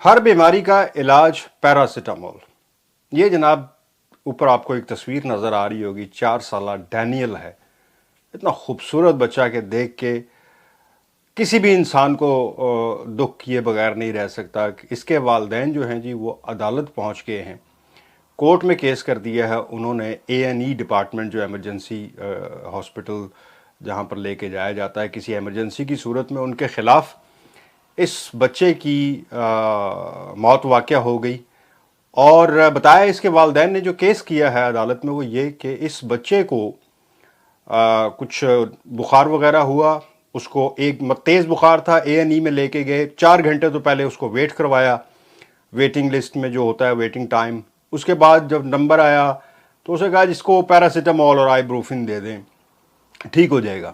ہر بیماری کا علاج پیراسیٹامول. یہ جناب اوپر آپ کو ایک تصویر نظر آ رہی ہوگی. 4 سالہ ڈینیل ہے. اتنا خوبصورت بچہ کہ دیکھ کے کسی بھی انسان کو دکھ کیے بغیر نہیں رہ سکتا. اس کے والدین جو ہیں جی وہ عدالت پہنچ گئے ہیں, کورٹ میں کیس کر دیا ہے. انہوں نے A&E ڈپارٹمنٹ جو ایمرجنسی ہاسپٹل جہاں پر لے کے جایا جاتا ہے کسی ایمرجنسی کی صورت میں, ان کے خلاف اس بچے کی موت واقع ہو گئی. اور بتایا اس کے والدین نے جو کیس کیا ہے عدالت میں وہ یہ کہ اس بچے کو کچھ بخار وغیرہ ہوا. اس کو ایک تیز بخار تھا. A&E میں لے کے گئے. 4 گھنٹے تو پہلے اس کو ویٹ کروایا ویٹنگ لسٹ میں جو ہوتا ہے ویٹنگ ٹائم. اس کے بعد جب نمبر آیا تو اسے کہا جس کو پیراسیٹامول اور آئیبروفن دے دیں ٹھیک ہو جائے گا.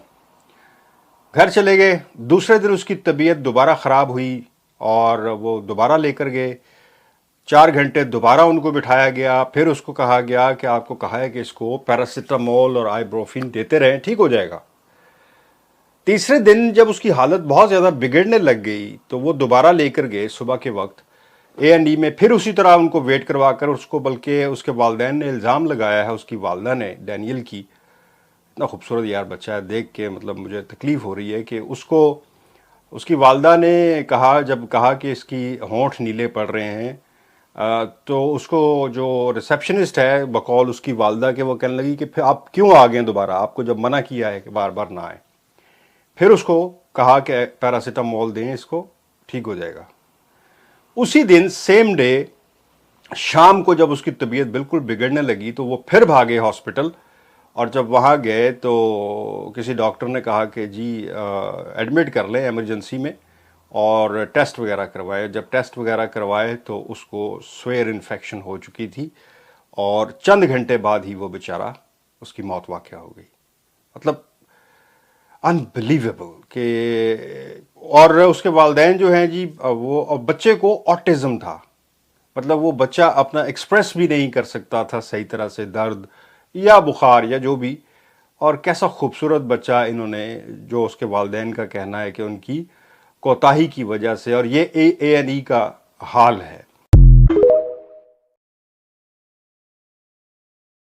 گھر چلے گئے. دوسرے دن اس کی طبیعت دوبارہ خراب ہوئی اور وہ دوبارہ لے کر گئے. 4 گھنٹے دوبارہ ان کو بٹھایا گیا. پھر اس کو کہا گیا کہ آپ کو کہا ہے کہ اس کو پیراسیٹامول اور آئیبروفن دیتے رہیں ٹھیک ہو جائے گا. تیسرے دن جب اس کی حالت بہت زیادہ بگڑنے لگ گئی تو وہ دوبارہ لے کر گئے صبح کے وقت A&E میں. پھر اسی طرح ان کو ویٹ کروا کر اس کو, بلکہ اس کے والدین نے الزام لگایا ہے اس کی والدہ نے ڈینیل کی. اتنا خوبصورت یار بچہ ہے دیکھ کے مطلب مجھے تکلیف ہو رہی ہے کہ اس کی والدہ نے جب کہا کہ اس کی ہونٹ نیلے پڑ رہے ہیں تو اس کو جو ریسیپشنسٹ ہے بقول اس کی والدہ کے وہ کہنے لگی کہ پھر آپ کیوں آ گئے دوبارہ, آپ کو جب منع کیا ہے کہ بار بار نہ آئیں. پھر اس کو کہا کہ پیراسیٹامول دیں اس کو ٹھیک ہو جائے گا. اسی دن سیم ڈے شام کو جب اس کی طبیعت بالکل بگڑنے لگی تو وہ پھر بھاگے ہاسپٹل. اور جب وہاں گئے تو کسی ڈاکٹر نے کہا کہ جی ایڈمٹ کر لیں ایمرجنسی میں اور ٹیسٹ وغیرہ کروائے. جب ٹیسٹ وغیرہ کروائے تو اس کو سویر انفیکشن ہو چکی تھی اور چند گھنٹے بعد ہی وہ بیچارہ اس کی موت واقع ہو گئی. مطلب انبلیویبل کہ. اور اس کے والدین جو ہیں جی وہ بچے کو آٹزم تھا. مطلب وہ بچہ اپنا ایکسپریس بھی نہیں کر سکتا تھا صحیح طرح سے, درد یا بخار یا جو بھی. اور کیسا خوبصورت بچہ انہوں نے, جو اس کے والدین کا کہنا ہے کہ ان کی کوتاہی کی وجہ سے, اور یہ A&E کا حال ہے.